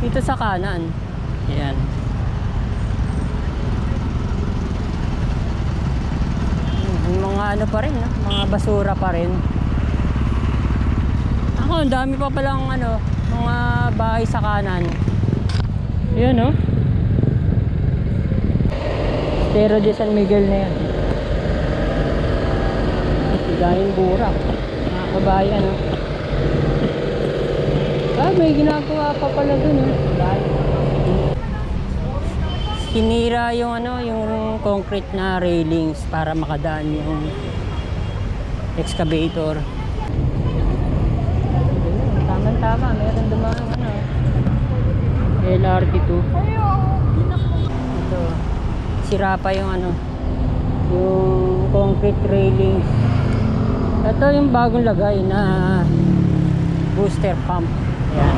Dito sa kanan. Ayan. Mga ano pa rin, no? Mga basura pa rin. Ako, ang dami pa palang ano, mga bahay sa kanan. Ayan, no? Estero de San Miguel na yan. Daming burak. Mga kabayan, no? May ginagawa pa pala dun, no? Sinira yung ano, yung concrete na railings para makadaan yung excavator. Tama, meron dumaan ano, LRT2. Ito, sira pa yung ano, yung concrete railings. Ito yung bagong lagay na booster pump. Ayan.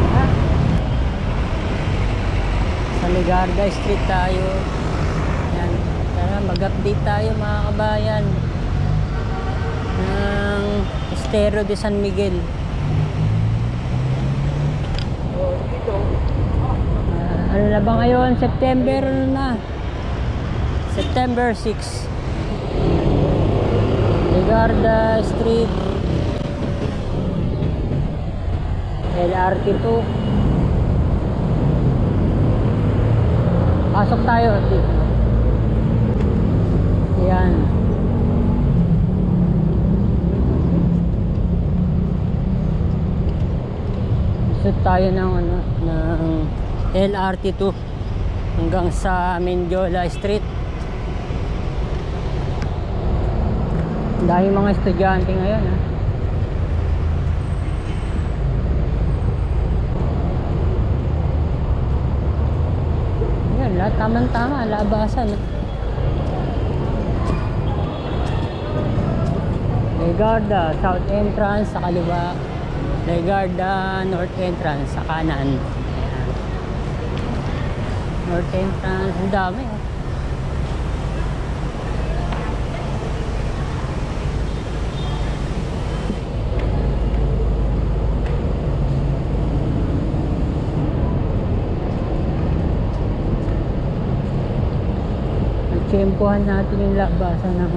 Sa Legarda Street tayo. Ayan. Tara, mag-update tayo mga kabayan ng Estero de San Miguel. Ano na ba ngayon? September na. September 6. Legarda Street, LRT2. Pasok tayo dito. Ayan. Isot tayo ng ano, ng LRT2 hanggang sa Mendiola Street. Dahil mga estudyante ngayon, ha. Yan, lahat tamang-tama, labasan, ha. Legarda South Entrance sa kaliwa, Legarda North Entrance sa kanan. Ayan. North Entrance, ang dami, ha. Tsempohan natin yung labasan ng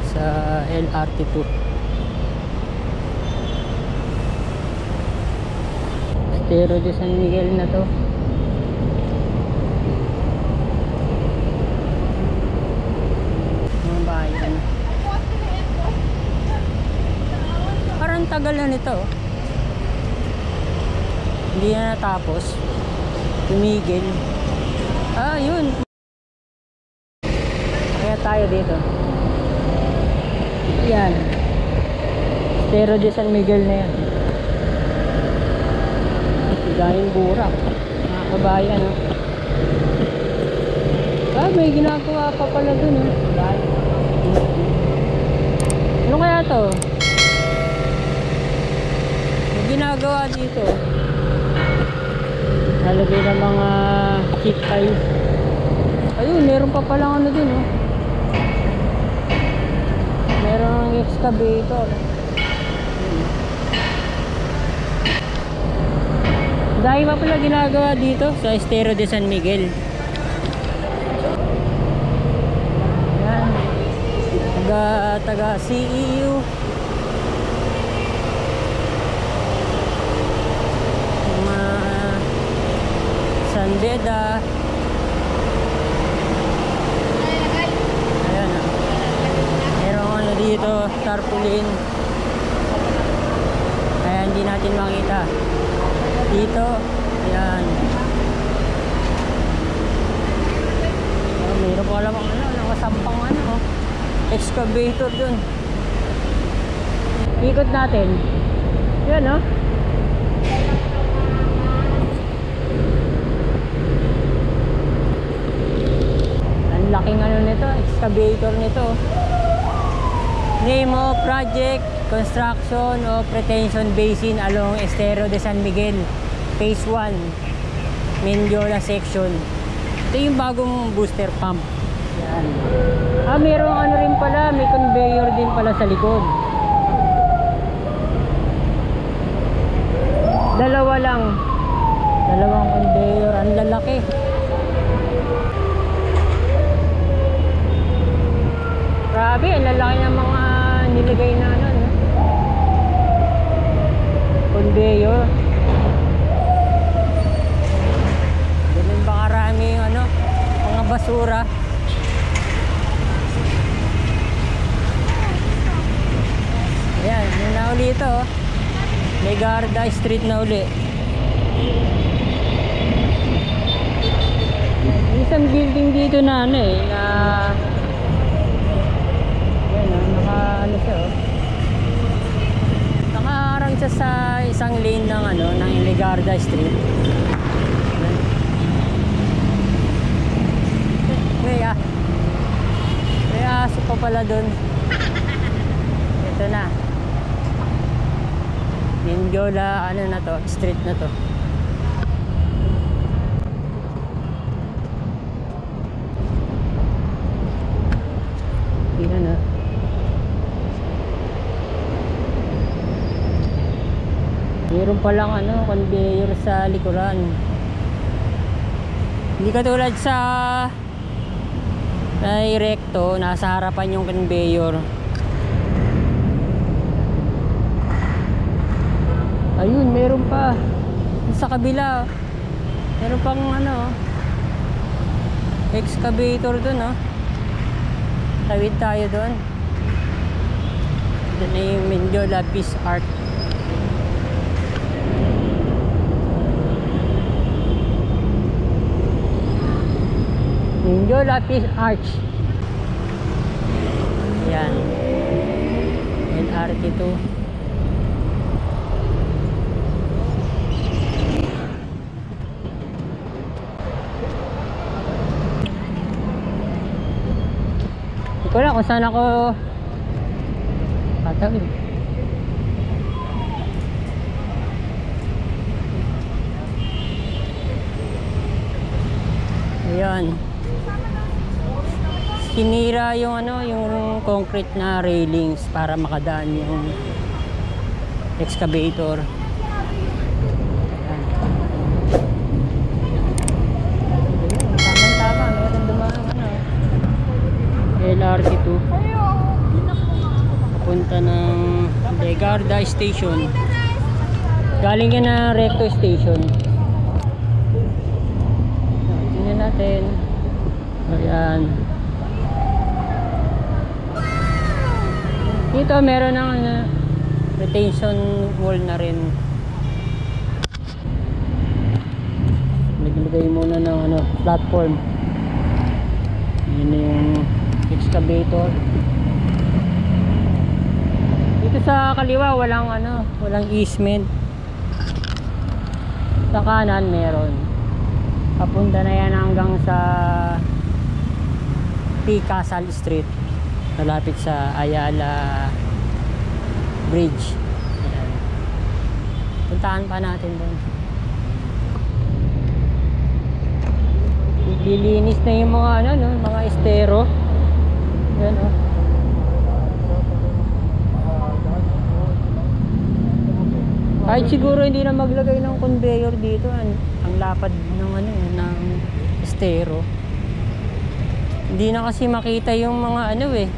sa LRT2. Estero de San Miguel na to. Mga bayan. Parang tagal na nito. Hindi na natapos. Tumigil. Yun. Kaya tayo dito. Yan. Estero de San Miguel na yan. Daming burak. Mga kabayan, no? May ginagawa pa pala dun, no? Ano kaya to? May ginagawa dito. Nalagay ng mga cheap ice. Ayun, meron pa palang ano dun, oh. Merong excavator. Dahil pa pala ginagawa dito sa Estero de San Miguel. Yan. Taga CEU. Sandeda. Ayan, merong ano dito, tarpaulin. Kaya hindi natin makita dito. Ayan. Mayroon pa alam ano, nakasampang ano, excavator dun. Ikot natin. Yan, no? Laking ano nito, excavator nito. Name of project, construction of retention basin along Estero de San Miguel, phase 1, Mendiola section. Ito yung bagong booster pump. Yan. Mayroong ano rin pala, may conveyor din pala sa likod. Dalawa lang. Dalawang conveyor, ang lalaki. Grabe, ang lalaki ng mga nilagay na ano, no? Conveyor. Ganun ba karami yung ano, mga basura. Ayan, yun na uli ito, oh. Legarda Street na uli. Isang building dito na ano eh, na yan, oh, naka ano siya, oh. Nakaharang siya sa isang lane ng ano, ng Legarda Street. May aso pa pala dun. Ito na. Mindiola, ano na to, street na to. Yan, oh. Meron palang ano, conveyor sa likuran. Hindi katulad sa recto, nasa harapan yung conveyor. Ayun, meron pa sa kabila. Meron pang ano, excavator dun, oh. Tawid tayo dun. Dun na yung Mindiola Peace Arch. Mindiola Peace Arch. Yan. LRT2. Hindi ko alam kung saan ako tatawid. Ayan. Sinira yung ano, yung concrete na railings para makadaan yung excavator. Tama-tama, meron dumaan ano, LRT2 papunta ng Legarda Station. Galing yan na Recto Station. Tingnan natin. Ayan. Dito meron ng retention wall na rin. Naglagay muna ng ano, platform. Yun yung excavator. Dito sa kaliwa walang ano, walang easement. Sa kanan meron. Papunta na yan hanggang sa P. Casal Street. Malapit sa Ayala Bridge. Ayan. Puntahan pa natin doon. Lilinis na yung mga ano, no, mga estero. Ayan, oh. Kahit siguro hindi na maglagay ng conveyor dito, ang lapad ng ano, ng estero. Hindi na kasi makita yung mga ano eh,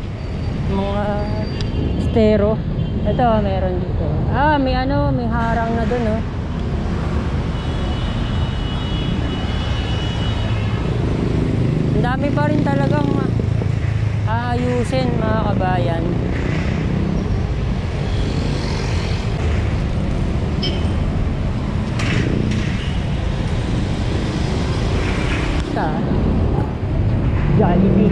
mga estero. Ito, meron dito. Ah, may ano, may harang na dun, oh. Ang dami pa rin talagang aayusin, mga kabayan. Jollibee.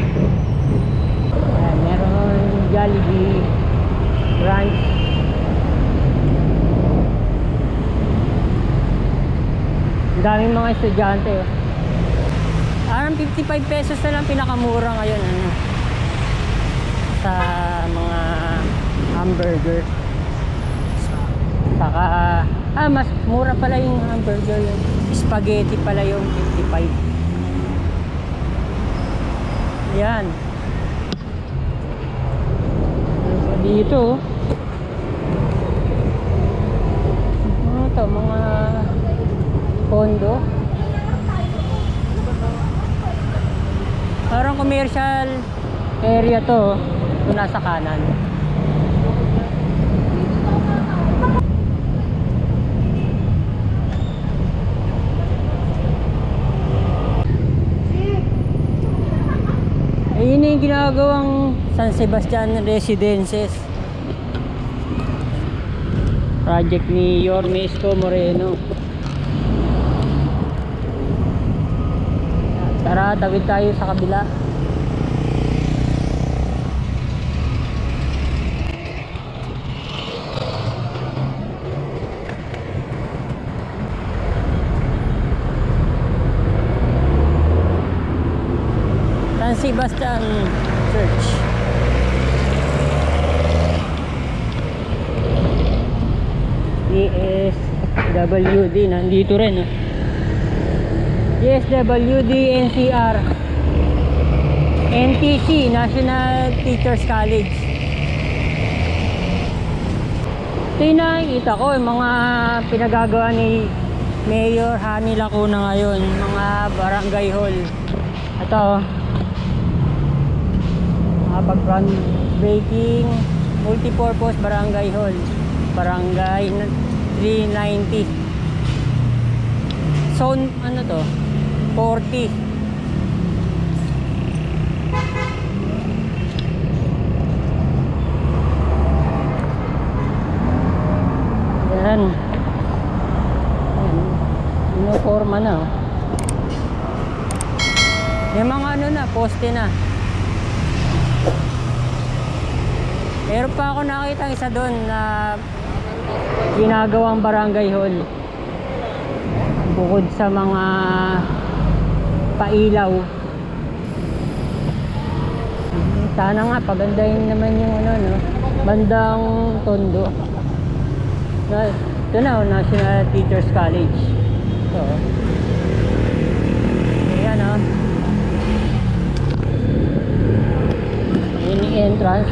Ayan, meron Jollibee branch. Ang daming mga estudyante, oh. Parang 55 pesos na lang pinakamura ngayon, ano, sa mga hamburger. Saka mas mura pala yung hamburger, yung spaghetti pala yung 55. Yan. Dito, ano to, mga Tondo. Parang commercial area to. Kung nasa kanan. Ayun yung ginagawang San Sebastian Residences. Project ni Yorme Isko Moreno. Tara, tawid tayo sa kabila. San Sebastian Church. DSWD nandito rin, DSWD, NCR, NTC, National Teachers College. Ito yung nakikita ko, yung mga pinagagawa ni Mayor Hani Lacuna ngayon, mga barangay hall. Ito, mga pag-groundbreaking multipurpose barangay hall, barangay 390, zone ano to, 40. Yan, uniforma na, oh. Yung mga ano na, poste na. Meron pa ako nakita isa doon na ginagawang barangay hall. Bukod sa mga pailaw. Sana nga pagandahin naman yung ano, no, bandang Tondo. Ito na, National Teachers College. Ito. Ayan, oh. Ayan yung entrance.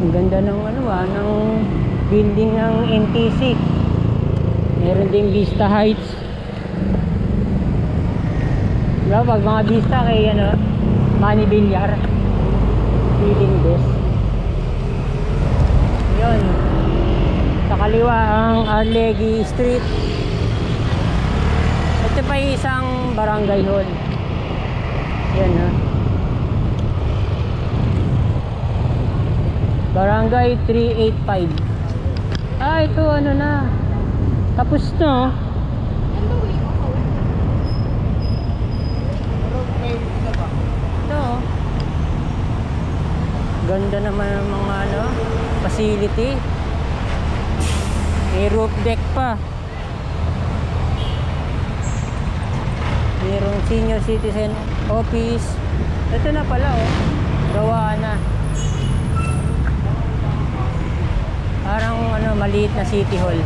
Ang ganda ng ano, ng building ng NTC. Meron ding Vista Heights. Diba, pag mga vista kay ano, Manny Villar, feeling this. Yun. Sa kaliwa ang Arlegui Street. Ito pa yung isang barangay hall. Yan, ha. Barangay 385. Ah, ito ano na. Tapos na. Ito. Ganda naman ng mga ano, facility. May roof deck pa. Mayroong senior citizen office. Ito na pala, oh. Gawa na. Parang ano, maliit na city hall.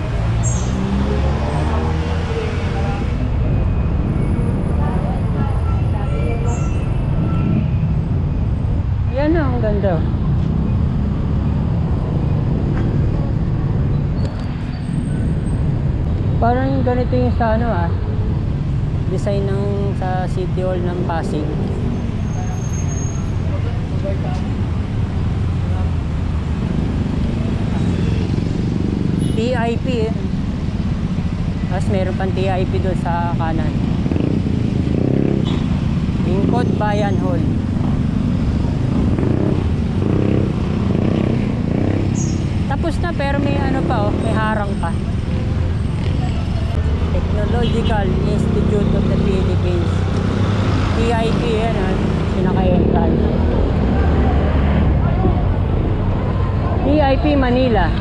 Yan na, ang ganda. Parang ganito yung sa ano, design ng sa city hall ng Pasig. TIP, tapos meron pang TIP doon sa kanan. Lingkod Bayan Hall. Tapos na, pero may ano pa, may harang pa. Technological Institute of the Philippines. TIP yan, pinaka-entrance. TIP Manila.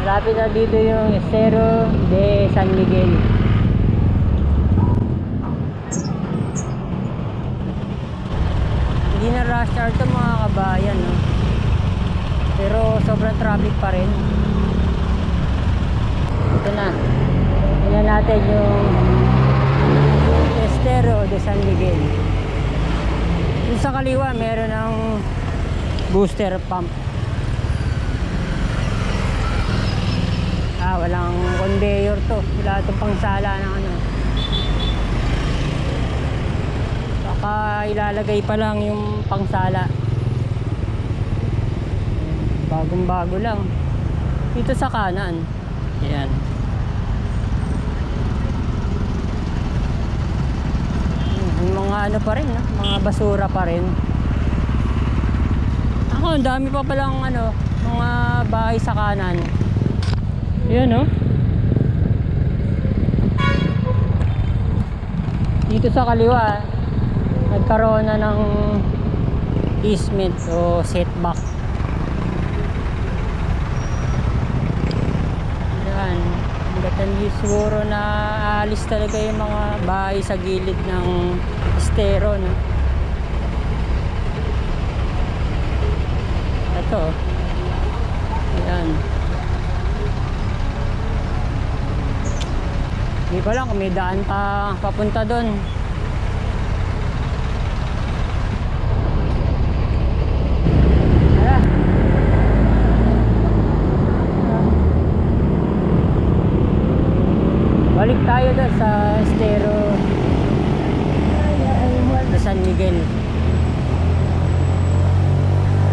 Malapit na dito yung Estero de San Miguel. Hindi na rush hour to mga kabayan, no? Pero sobrang traffic pa rin. Ito na. Tingnan natin yung Estero de San Miguel. Yung sa kaliwa meron ng booster pump. conveyor to. Wala itong pangsala ng ano. Baka ilalagay pa lang yung pangsala. Bagong bago lang. Dito sa kanan. Ayan. Yung mga ano pa rin, no? Mga basura pa rin. Ako, ang dami pa palang ano, mga bahay sa kanan. Ayan, no? Dito sa kaliwa, nagkaroon na ng easement o setback. Ayan. Hanggang siguro na alis talaga yung mga bahay sa gilid ng estero, no? Ito. Ayan. Hindi pa lang kung may daan pa papunta doon. Balik tayo doon sa estero na San Miguel.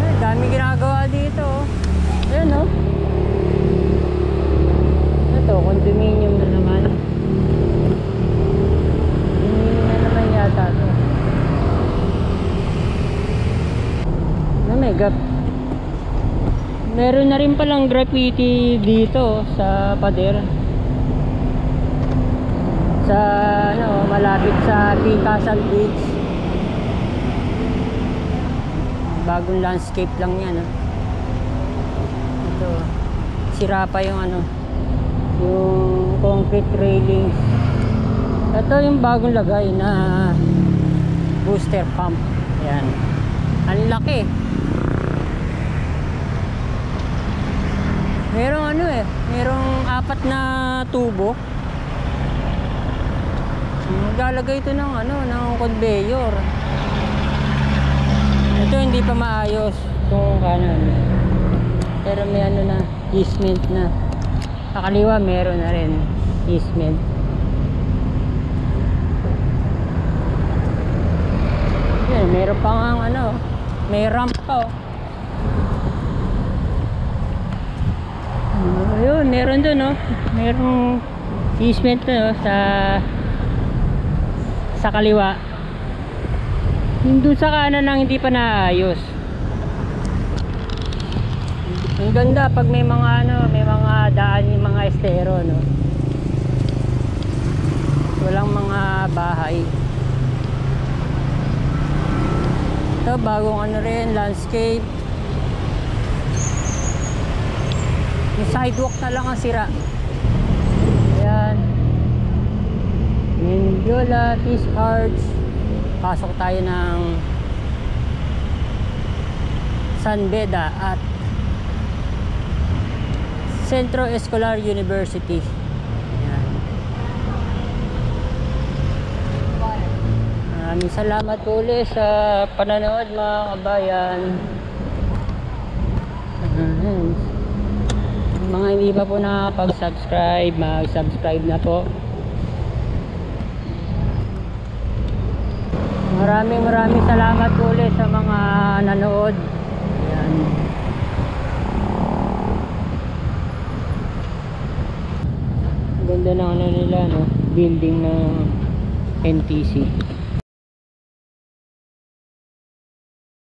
Ay, dami ginagawa dito, oh. Ayan, oh. Ito, condominium na naman. Condominium na naman yata ito. Meron na rin palang graffiti dito sa pader. Sa ano, malapit sa Picasan Beach. Bagong landscape lang yan, ah. Ito, sira pa yung ano, yung concrete railings. Ito yung bagong lagay na booster pump. Ayan, ang laki. Merong ano eh, merong 4 na tubo. Maglalagay ito ng ano, ng conveyor. Ito hindi pa maayos itong kanan. Pero may ano na, easement na. Sa kaliwa meron na rin easement. Yan, meron pa nga ano, may ramp pa, oh. Ayun, meron doon, oh. Merong easement na, oh, sa kaliwa. Yung doon sa kanan ang hindi pa naayos. Ang ganda pag may mga ano, may mga daan, yung mga estero, no. Walang mga bahay. Ito bagong ano rin, landscape. Yung sidewalk na lang ang sira. Ayan. Mendiola, Peace Arch. Pasok tayo ng San Beda at Centro Escolar University. Ayan. Maraming salamat po ulit sa pananood, mga kabayan. Mga hindi pa po nakapag-subscribe, mag-subscribe na po. Maraming salamat po ulit sa mga nanood. Ayan. Ganda ng ano nila, no? Building ng NTC.